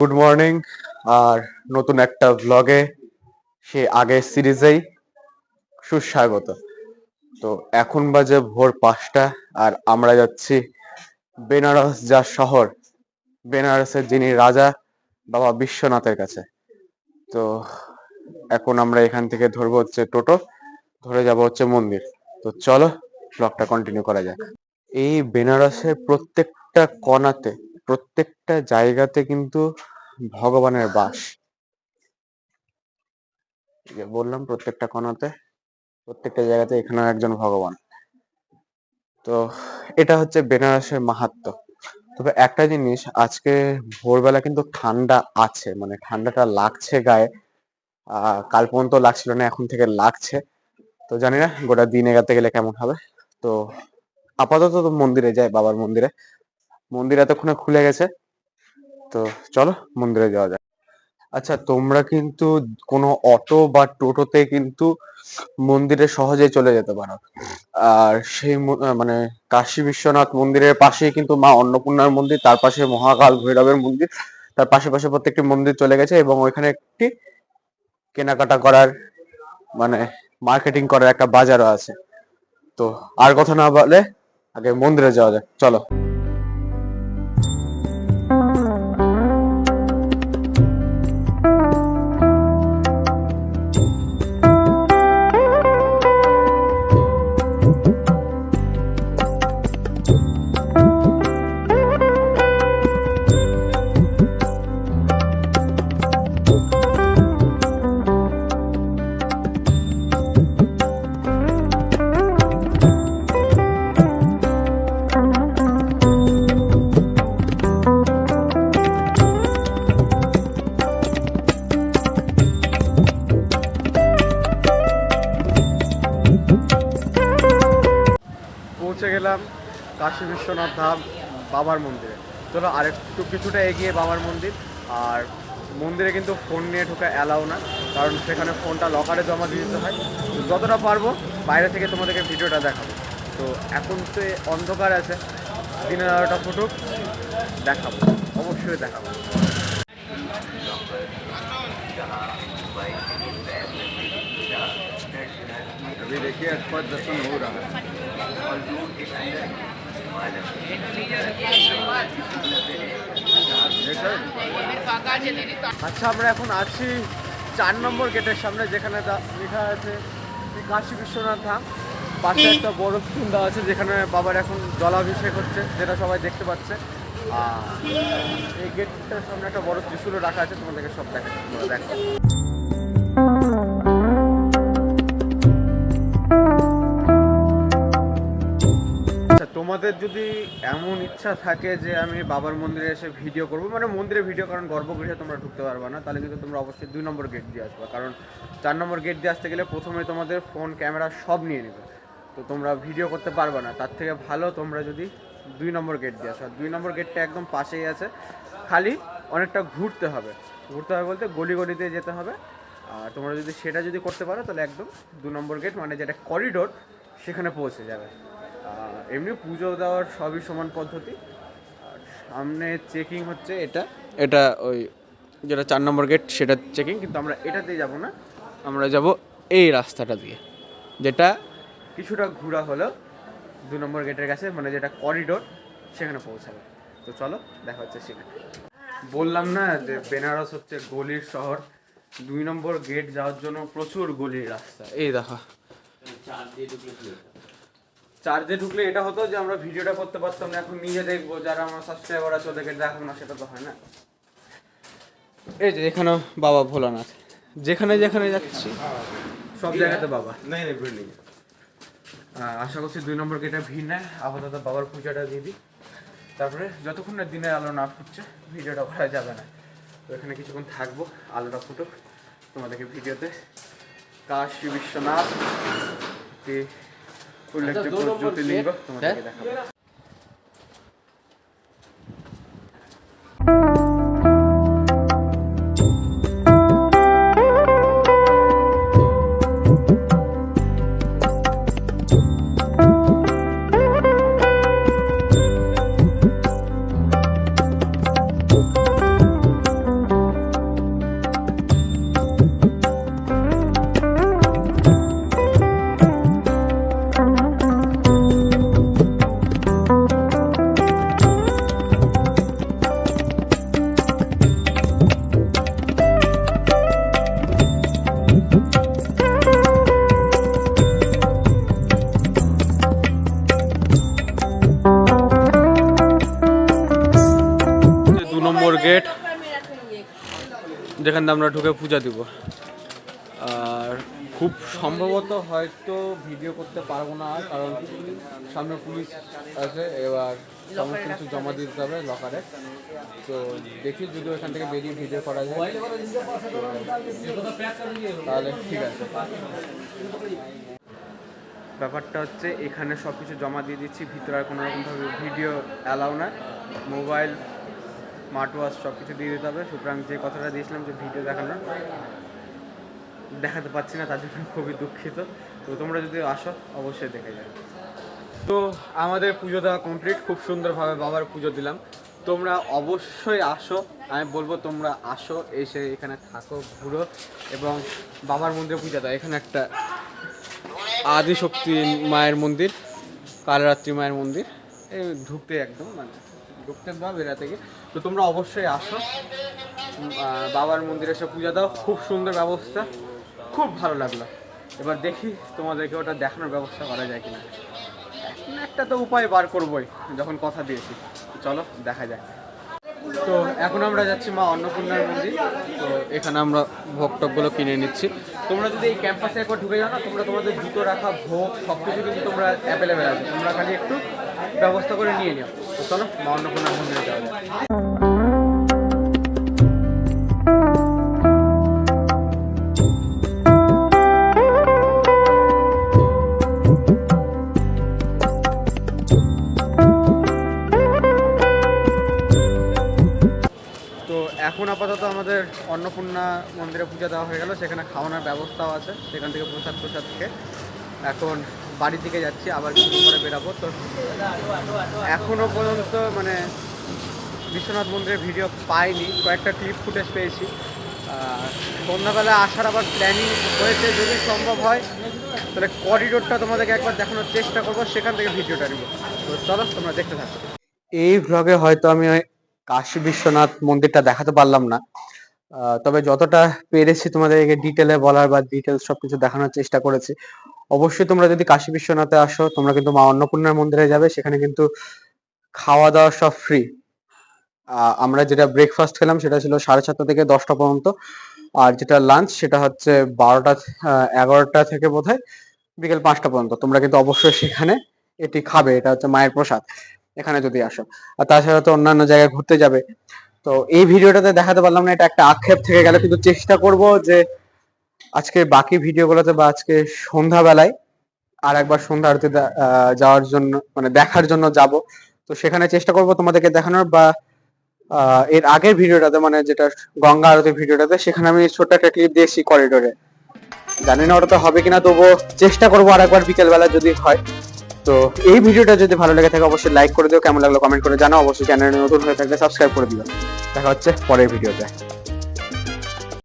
Good morning. আর নতুন একটা ব্লগে সে আগের সিরিজেই সুস্বাগত। তো এখন বাজে ভোর 5টা আর আমরা যাচ্ছি বেনারস, যা শহর, বেনারসের যিনি রাজা বাবা বিশ্বনাথের কাছে। তো এখন আমরা এখান থেকে ধরবো হচ্ছে টোটো, ধরে যাব হচ্ছে মন্দির। তো চলো ব্লগটা কন্টিনিউ করা যাক। এই বেনারসের প্রত্যেকটা কণাতে, প্রত্যেকটা জায়গাতে কিন্তু ভগবানের বাস। যে বললাম প্রত্যেকটা কণাতে, প্রত্যেকটা জায়গাতে এখানেও একজন ভগবান। তো এটা হচ্ছে বেনারসের মাহাত্ম্য। তবে একটা জিনিস, আজকে ভোরবেলা কিন্তু ঠান্ডা আছে, মানে ঠান্ডাটা লাগছে গায়ে। কাল পর্যন্ত লাগছিল না, এখন থেকে লাগছে। তো জানি না গোটা দিন এগাতে গেলে কেমন হবে। তো আপাতত তো মন্দিরে যাই, বাবার মন্দিরে। মন্দির এতক্ষণে খুলে গেছে, তো চলো মন্দিরে যাওয়া যাক। আচ্ছা, তোমরা কিন্তু কোনো অটো বা টোটোতে কিন্তু মন্দিরে সহজে চলে যেতে পারো। আর সেই মানে কাশী বিশ্বনাথ মন্দিরের পাশেই কিন্তু মা অন্নপূর্ণার মন্দির, তার পাশে মহাকাল ভৈরবের মন্দির, তার পাশে পাশে প্রত্যেকটি মন্দির চলে গেছে। এবং ওইখানে একটি কেনাকাটা করার, মানে মার্কেটিং করার একটা বাজারও আছে। তো আর কথা না বলে আগে মন্দিরে যাওয়া যাক, চলো। পৌঁছে গেলাম কাশী বিশ্বনাথ ধাম বাবার মন্দিরে। চলো আরেকটু কিছুটা এগিয়ে বাবার মন্দির। আর মন্দিরে কিন্তু ফোন নিয়ে ঢোকা অ্যালাউ না, কারণ সেখানে ফোনটা লকারে জমা দিয়ে দিতে হয়। তো যতটা পারবো বাইরে থেকে তোমাদেরকে ভিডিওটা দেখাবো। তো এখন তো অন্ধকার আছে, দিনের আলোটা ফুটুক, দেখাবো, অবশ্যই দেখাবো। अभी देखिए अस्पत दर्शन हो रहा है। আচ্ছা, আমরা এখন আছি 4 নম্বর গেটের সামনে, যেখানে লেখা আছে কাশী বিশ্বনাথ ধাম। পাশে একটা বড় কুণ্ড আছে, যেখানে বাবার এখন জলাভিষেক হচ্ছে, যেটা সবাই দেখতে পাচ্ছে। আর এই গেটটার সামনে একটা বড় ত্রিশূলও রাখা আছে, তোমাদেরকে সব দেখাচ্ছি, দেখো। তোমাদের যদি এমন ইচ্ছা থাকে যে আমি বাবার মন্দিরে এসে ভিডিও করব, মানে মন্দিরে ভিডিও, কারণ গর্ভগৃহে তোমরা ঢুকতে পারবে না, তাহলে কিন্তু তোমরা অবশ্যই 2 নম্বর গেট দিয়ে আসবে। কারণ 4 নম্বর গেট দিয়ে আসতে গেলে প্রথমে তোমাদের ফোন ক্যামেরা সব নিয়ে নেবে, তো তোমরা ভিডিও করতে পারবে না। তার থেকে ভালো তোমরা যদি 2 নম্বর গেট দিয়ে আসো। 2 নম্বর গেটটা একদম পাশেই আছে, খালি অনেকটা ঘুরতে হবে বলতে গলি গলিতে যেতে হবে। আর তোমরা যদি সেটা করতে পারো, তাহলে একদম 2 নম্বর গেট, মানে যেটা করিডোর, সেখানে পৌঁছে যাবে। এমনি পুজো দেওয়ার সবই সমান পদ্ধতি। আর সামনে চেকিং হচ্ছে, এটা ওই যেটা 4 নম্বর গেট, সেটা চেকিং। কিন্তু আমরা এটাতেই যাব না, আমরা যাব এই রাস্তাটা দিয়ে, যেটা কিছুটা ঘোরা হলো 2 নম্বর গেটের কাছে, মানে যেটা করিডোর, সেখানে পৌঁছাবে। তো চলো দেখা হচ্ছে সেখানে। বললাম না যে বেনারস হচ্ছে গলির শহর। 2 নম্বর গেট যাওয়ার জন্য প্রচুর গলির রাস্তা। এই দেখো, 4 দিয়ে ঢুকলে এটা হতো যে আমরা ভিডিওটা করতে পারতাম না, এখন নিজে দেখবো, যারা আমার সাবস্ক্রাইবার আছে ওদেরকে দেখাবো না, সেটা তো হয় না। এই যে এখানেও বাবা ভোলানাথ, যেখানে যেখানে যাচ্ছি সব জায়গাতে বাবা। আশা করছি 2 নম্বর গেটে ভিড় নেয়। আপাতত বাবার পূজাটা দিয়ে দিই, তারপরে যতক্ষণ না দিনের আলো না ফুটছে ভিডিওটা করা যাবে না। তো এখানে কিছুক্ষণ থাকবো, আলোটা ফুটুক, তোমাদেরকে ভিডিওতে কাশী বিশ্বনাথ উল্লেখযোগ্য জ্যোতির্লিঙ্গ তোমাদেরকে দেখাবো। যেখান থেকে আমরা ঢুকে পূজা দিব। আর খুব সম্ভবত হয়তো ভিডিও করতে পারবো না, কারণ সামনে পুলিশ আছে, এবার সমস্ত কিছু জমা দিতে হবে লকারে। তো দেখি যদি ওখান থেকে বেরিয়ে ভিডিও করা যায় তাহলে ঠিক আছে। ব্যাপারটা হচ্ছে এখানে সব কিছু জমা দিয়ে দিচ্ছি, ভিতরে আর কোনো রকমভাবে ভিডিও অ্যালাউ না, মোবাইল স্মার্ট ওয়াচ সব কিছু দিয়ে দিতে হবে। সুতরাং যে কথাটা দিয়েছিলাম যে ভিডিও দেখাতে পাচ্ছি না, তার জন্য খুবই দুঃখিত। তো তোমরা যদি আসো অবশ্যই দেখে যাবে। তো আমাদের পুজো দেওয়া কমপ্লিট, খুব সুন্দরভাবে বাবার পুজো দিলাম। তোমরা অবশ্যই আসো, আমি বলবো তোমরা আসো, এসে এখানে থাকো, ঘুরো এবং বাবার মন্দিরে পূজা দাও। এখানে একটা আদিশক্তি মায়ের মন্দির, কালরাত্রি মায়ের মন্দির, এই ঢুকতে একদম মানে ঢুকতে বা বেড়াতে গিয়ে। তো তোমরা অবশ্যই আসো, বাবার মন্দিরে এসে পূজা দাও, খুব সুন্দর ব্যবস্থা, খুব ভালো লাগলো। এবার দেখি তোমাদেরকে ওটা দেখানোর ব্যবস্থা করা যায় কিনা। একটা তো উপায় বার করবোই যখন কথা দিয়েছি, চলো দেখা যায়। তো এখন আমরা যাচ্ছি মা অন্নপূর্ণার মন্দির। তো এখানে আমরা ভোগ টকগুলো কিনে নিচ্ছি। তোমরা যদি এই ক্যাম্পাসে একবার ঢুকে যাও না, তোমরা তোমাদের জুতো রাখা ভোগ সব কিছু কিন্তু তোমরা অ্যাভেলেবেল আছে, তোমরা খালি একটু ব্যবস্থা করে নিয়ে নিও। তো চলো মা অন্নপূর্ণার মন্দিরে যাওয়া যায়। এখন আপাতত আমাদের অন্নপূর্ণা মন্দিরে পূজা দেওয়া হয়ে গেল, সেখানে খাওয়ানোর ব্যবস্থাও আছে, সেখান থেকে প্রসাদ থেকে এখন বাড়ির দিকে যাচ্ছি, আবার কিছু করে বেরাবো। তো এখনও পর্যন্ত মানে বিশ্বনাথ মন্দিরের ভিডিও পাইনি, কয়েকটা ক্লিপ ফুটেজ পেয়েছি। সন্ধ্যাবেলা আসার আবার প্ল্যানিং হয়েছে, যদি সম্ভব হয় তাহলে করিডোরটা তোমাদেরকে একবার দেখানোর চেষ্টা করবো, সেখান থেকে ভিডিওটা নিব। তো চলো তোমরা দেখতে থাকো। এই ভ্লগে হয়তো আমি কাশী বিশ্বনাথ মন্দিরটা দেখাতে পারলাম না, তবে যতটা পেরেছি তোমাদেরকে ডিটেলে বলার বা ডিটেলস সবকিছু দেখানোর চেষ্টা করেছি। অবশ্যই তোমরা যদি কাশী বিশ্বনাথে আসো, তোমরা কিন্তু মা অন্নপূর্ণার মন্দিরে যাবে, সেখানে কিন্তু খাওয়া দাওয়া সব ফ্রি। আমরা যেটা ব্রেকফাস্ট খেলাম সেটা ছিল 7:30 থেকে 10টা পর্যন্ত, আর যেটা লাঞ্চ সেটা হচ্ছে 11টা থেকে বোধহয় বিকেল 5টা পর্যন্ত। তোমরা কিন্তু অবশ্যই সেখানে এটি খাবে, এটা হচ্ছে মায়ের প্রসাদ এখানে যদি আসো। আর তাছাড়া তো অন্যান্য জায়গায় ঘুরতে যাবে। তো এই ভিডিওটাতে দেখাতে পারলাম না, এটা একটা আক্ষেপ থেকে গেল, কিন্তু চেষ্টা করব যে আজকে বাকি ভিডিওগুলোতে বা আজকে সন্ধ্যাবেলায় আর একবার সন্ধ্যা আরতি যাওয়ার জন্য মানে দেখার জন্য যাব। তো সেখানে চেষ্টা করব তোমাদেরকে দেখানোর, বা এর আগের ভিডিওটাতে মানে যেটা গঙ্গা আরতির ভিডিওটাতে, সেখানে আমি ছোট্ট একটা ক্লিপ দিয়েছি করিডোরে। জানি না ওটাতে হবে কিনা, তবুও চেষ্টা করবো আর একবার বিকেলবেলা যদি হয়। তো এই ভিডিওটা যদি ভালো লেগে থাকে অবশ্যই লাইক করে দিও, কেমন লাগলো কমেন্ট করে জানাও, অবশ্যই চ্যানেলে নতুন হয়ে থাকলে সাবস্ক্রাইব করে দিও। দেখা হচ্ছে পরের ভিডিওতে।